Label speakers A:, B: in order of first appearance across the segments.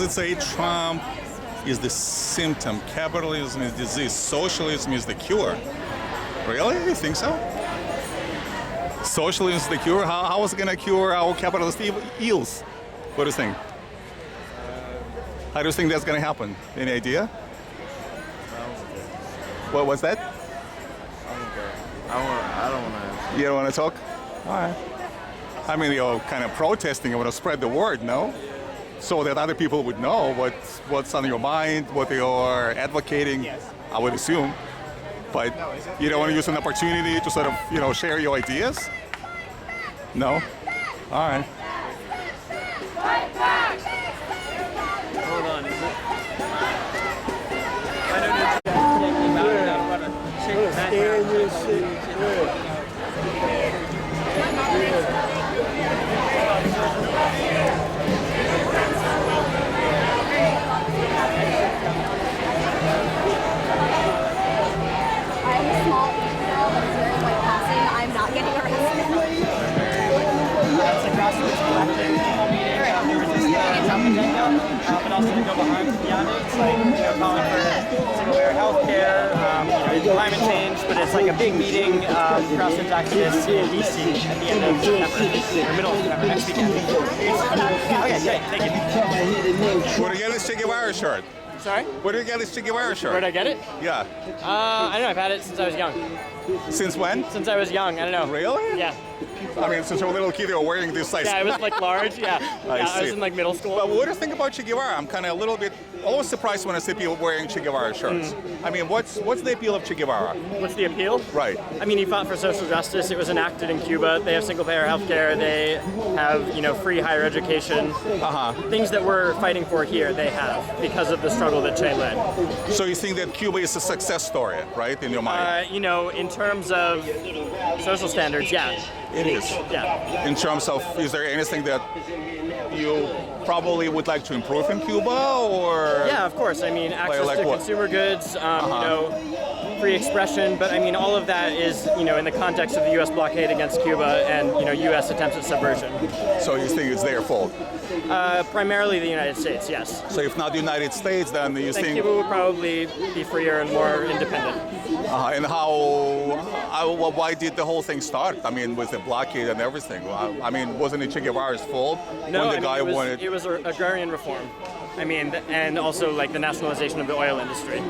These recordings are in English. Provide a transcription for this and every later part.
A: it say Trump is the symptom, capitalism is disease, socialism is the cure? Really? You think so? Socialism is the cure? How is it going to cure our capitalist ills? What do you think? How do you think that's going to happen? Any idea? What was that?
B: I don't want to.
A: You don't want to talk? All right. I mean, you're kind of protesting. You want to spread the word, no? So that other people would know what's on your mind, what you're advocating, yes. I would assume. But you don't want to use an opportunity to sort of, share your ideas? No? All right.
C: Hold on, is it? I don't need to
D: I'm not getting arrested.
C: It's a grassroots collective meeting to resist the Trump agenda, but also to go beyond it. It's like calling for single-payer healthcare, climate change, but it's like a big meeting, grassroots activists in DC at the end of September, or middle of September, next weekend. Okay, great, thank you.
A: Where did you get this Che Guevara shirt?
C: Sorry?
A: Where did you get this Che Guevara shirt?
C: Where did I get it?
A: Yeah.
C: I don't know, I've had it since I was young.
A: Since when?
C: Since I was young, I don't know.
A: Really?
C: Yeah.
A: I mean, since you were a little kid, you were wearing this size.
C: Yeah, it was like large, yeah. I was in like middle school.
A: But what do you think about Che Guevara? I'm kind of a little bit always surprised when I see people wearing Che Guevara shirts. I mean, what's the appeal of Che Guevara?
C: What's the appeal?
A: Right.
C: I mean, he fought for social justice. It was enacted in Cuba. They have single-payer healthcare. They have, free higher education. Things that we're fighting for here, they have because of the struggle that Che led.
A: So you think that Cuba is a success story, right, in your mind?
C: In terms of social standards, yeah.
A: It is.
C: Yeah.
A: In terms of, is there anything that you probably would like to improve in Cuba, or?
C: Yeah, of course. I mean, access to consumer goods, free expression, but I mean, all of that is, in the context of the U.S. blockade against Cuba and, U.S. attempts at subversion.
A: So you think it's their fault?
C: Primarily the United States, yes.
A: So if not the United States, then you think
C: Cuba would probably be freer and more independent.
A: And why did the whole thing start? I mean, with the blockade and everything. I mean, wasn't it Che Guevara's fault?
C: No,
A: when the guy wanted...
C: it was agrarian reform. I mean, and also like the nationalization of the oil industry.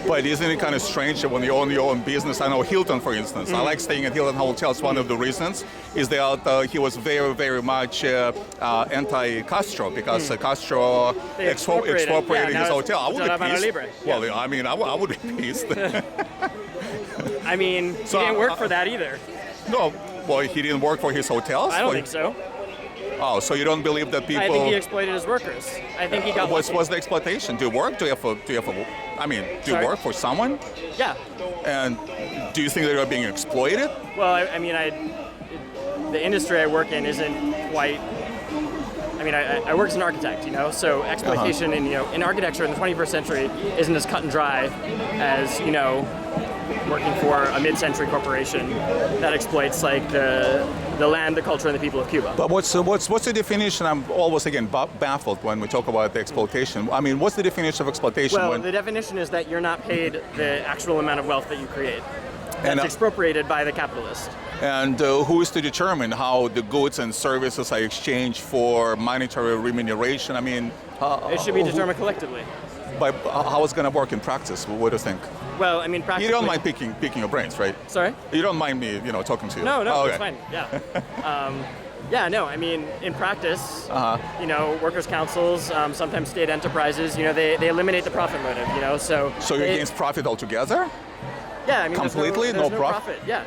A: But isn't it kind of strange that when you own your own business? I know Hilton, for instance. I like staying at Hilton hotels. One of the reasons is that he was very, very much anti-Castro because Castro expropriated his hotel. I would be pissed. Well, I mean, I would be pissed.
C: I mean, he didn't work for that either.
A: No, well, he didn't work for his hotels?
C: I don't think so.
A: Oh, so you don't believe that people?
C: I think he exploited his workers. I think he got.
A: What's the exploitation? Do you work? Do you have work for someone?
C: Yeah.
A: And do you think that you're being exploited?
C: Well, the industry I work in isn't quite. I mean, I work as an architect, so exploitation in architecture in the 21st century isn't as cut and dry as, working for a mid-century corporation that exploits like the land, the culture, and the people of Cuba.
A: But what's the definition? I'm always again baffled when we talk about the exploitation. I mean, what's the definition of exploitation?
C: Well, the definition is that you're not paid the actual amount of wealth that you create. That's expropriated by the capitalist.
A: And who is to determine how the goods and services are exchanged for monetary remuneration? I mean,
C: it should be determined collectively.
A: But how is it going to work in practice? What do you think?
C: Well, I mean, practically...
A: You don't mind picking your brains, right?
C: Sorry?
A: You don't mind me, talking to you?
C: No,
A: okay.
C: It's fine. Yeah. I mean, in practice, workers' councils, sometimes state enterprises, they eliminate the profit motive, so...
A: So you're against profit altogether?
C: Yeah, I mean,
A: completely?
C: There's
A: no
C: profit? Yeah.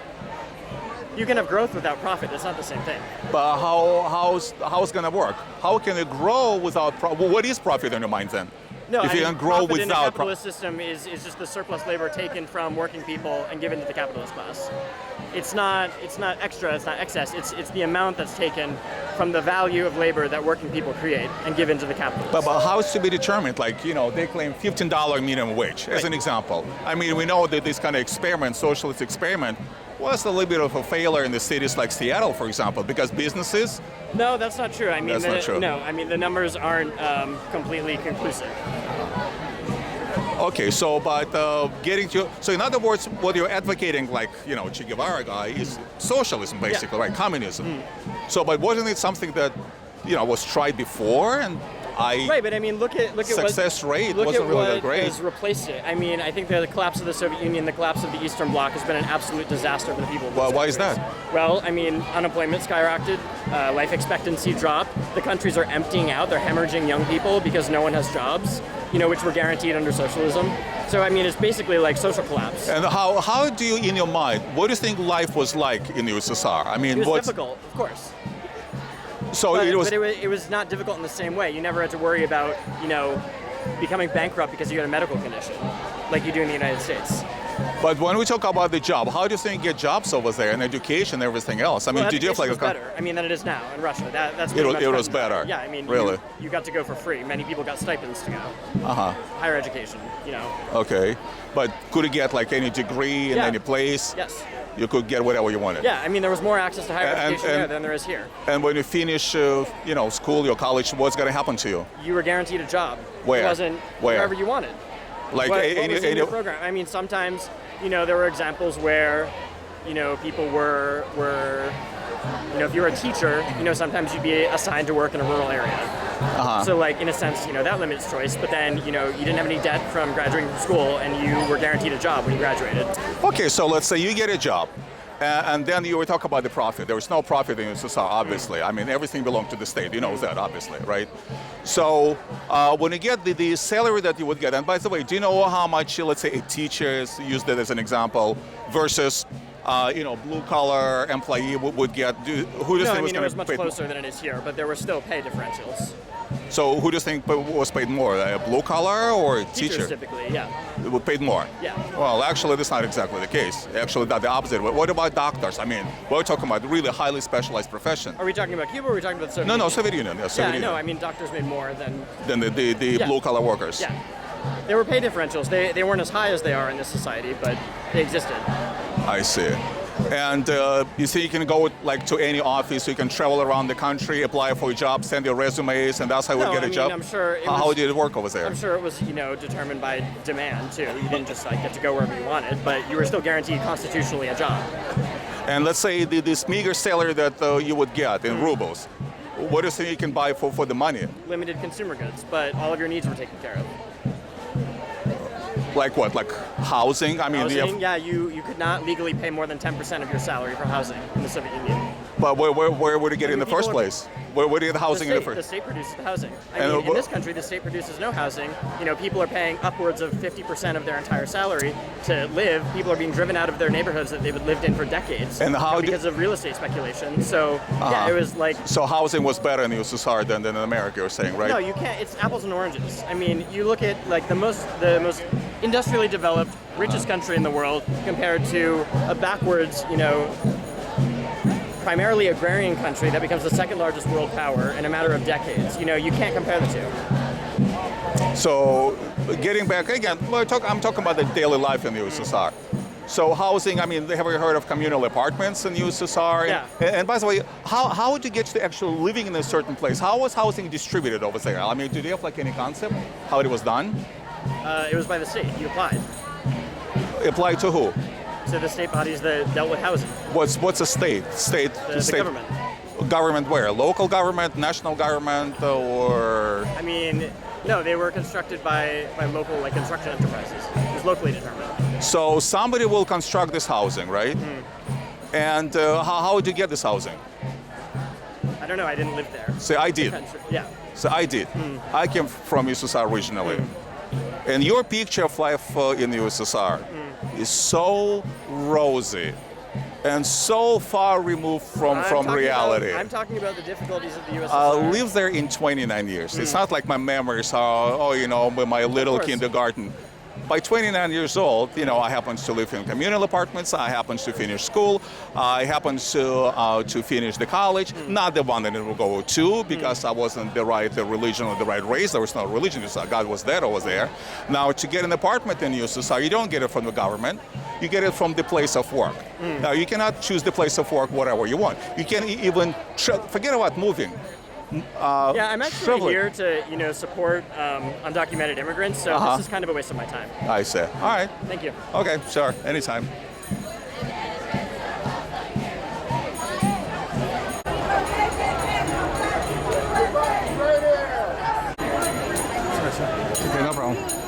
C: You can have growth without profit. It's not the same thing.
A: But how's it going to work? How can it grow without profit? Well, what is profit in your mind then?
C: No,
A: if you can grow
C: profit in the
A: without
C: capitalist system is just the surplus labor taken from working people and given to the capitalist class. It's not extra, it's not excess, it's the amount that's taken from the value of labor that working people create and given to the capitalists.
A: But how is to be determined? Like, they claim $15 minimum wage as an example. I mean, we know that this kind of experiment, socialist experiment, was a little bit of a failure in the cities like Seattle, for example, because businesses.
C: No, that's not true. I mean,
A: That's not true.
C: No, I mean the numbers aren't completely conclusive.
A: Okay, so but getting to so in other words, what you're advocating, like Che Guevara guy, is socialism basically, right? Communism. So, but wasn't it something that was tried before and?
C: Right, but I mean, look at
A: success rate
C: look
A: wasn't
C: at
A: really
C: what
A: that great.
C: has replaced it. I mean, I think the collapse of the Soviet Union, the collapse of the Eastern Bloc has been an absolute disaster for the people.
A: Well, why is that?
C: Well, I mean, unemployment skyrocketed, life expectancy dropped. The countries are emptying out; they're hemorrhaging young people because no one has jobs, which were guaranteed under socialism. So I mean, it's basically like social collapse.
A: And how do you, in your mind, what do you think life was like in the USSR? I mean,
C: It was difficult, of course.
A: So
C: But
A: it
C: it was not difficult in the same way. You never had to worry about, becoming bankrupt because you had a medical condition, like you do in the United States.
A: But when we talk about the job, how do you think you get jobs over there and education and everything else? I mean, did you have like
C: was better? I mean, than it is now in Russia. That's pretty much
A: it was better.
C: Yeah, I mean,
A: really,
C: you got to go for free. Many people got stipends to go. Higher education,
A: Okay, but could you get like any degree in any place?
C: Yes.
A: You could get whatever you wanted.
C: Yeah, I mean, there was more access to higher education there than there is here.
A: And when you finish, school, your college, what's going to happen to you?
C: You were guaranteed a job.
A: Where?
C: It wasn't wherever you wanted.
A: Like
C: what was in your program? I mean, sometimes, there were examples where, people were, if you were a teacher, sometimes you'd be assigned to work in a rural area. So, like, in a sense, that limits choice. But then, you didn't have any debt from graduating from school, and you were guaranteed a job when you graduated.
A: Okay, so let's say you get a job, and then you were talking about the profit. There was no profit in USSR, obviously. I mean, everything belonged to the state. You know that, obviously, right? So, when you get the salary that you would get, and by the way, do you know how much, let's say, a teacher, use that as an example, versus blue-collar employee would get? Who does think was going to pay?
C: It was much closer than it is here, but there were still pay differentials.
A: So who do you think was paid more, a blue-collar or a teacher?
C: Teachers typically, yeah.
A: It would paid more?
C: Yeah.
A: Well, actually, that's not exactly the case. Actually, that's the opposite. What about doctors? I mean, we're talking about really highly specialized profession.
C: Are we talking about Cuba or are we talking about the Soviet Union?
A: No, Soviet Union. Yeah, Soviet Union.
C: I know. I mean, doctors made more than
A: the blue-collar workers.
C: Yeah. There were pay differentials. They weren't as high as they are in this society, but they existed.
A: I see. And you see, you can go to any office, you can travel around the country, apply for a job, send your resumes, and that's how you would get a job.
C: I'm sure.
A: How did it work over there?
C: I'm sure it was, determined by demand too. You didn't just get to go wherever you wanted, but you were still guaranteed constitutionally a job.
A: And let's say this meager salary that you would get in rubles, what do you think you can buy for the money?
C: Limited consumer goods, but all of your needs were taken care of.
A: Like what? Like housing? I mean,
C: housing, you could not legally pay more than 10% of your salary for housing in the Soviet Union.
A: But where would it get in the first place? Where would it get the housing in the first?
C: The state produces the housing. I mean, in this country, the state produces no housing. People are paying upwards of 50% of their entire salary to live. People are being driven out of their neighborhoods that they've lived in for decades.
A: And
C: because of real estate speculation. So it was like.
A: So housing was better in the USSR than in America, you're saying, right?
C: No, you can't. It's apples and oranges. I mean, you look at the most industrially developed, richest country in the world compared to a backwards, primarily agrarian country that becomes the second largest world power in a matter of decades. You can't compare the two.
A: So, getting back again, I'm talking about the daily life in the USSR. So housing, I mean, have you heard of communal apartments in the USSR?
C: Yeah.
A: And by the way, how would you get to actually living in a certain place? How was housing distributed over there? I mean, did you have any concept how it was done?
C: It was by the state. You applied.
A: Applied to who?
C: To the state bodies that dealt with housing.
A: What's a state?
C: The government.
A: Government where? Local government, national government, or?
C: I mean, no, they were constructed by local construction enterprises. It was locally determined.
A: So somebody will construct this housing, right? And how would you get this housing?
C: I don't know. I didn't live there.
A: See, I did.
C: Yeah.
A: So I did. I came from USSR originally. And your picture of life in the USSR is so rosy and so far removed from reality.
C: I'm talking about the difficulties of the USSR.
A: I lived there in 29 years. It's not like my memories are, my little kindergarten. By 29 years old, I happened to live in communal apartments. I happened to finish school. I happened to finish the college. Not the one that I would go to because I wasn't the right religion or the right race. There was no religion. God was there. I was there. Now, to get an apartment in USSR, you don't get it from the government. you get it from the place of work. Now, you cannot choose the place of work whatever you want. You can't even, forget about moving.
C: Yeah, I'm actually
A: traveling.
C: here to, support undocumented immigrants, so this is kind of a waste of my time.
A: I see. All right.
C: Thank you.
A: Okay, sure, anytime. Okay, no problem.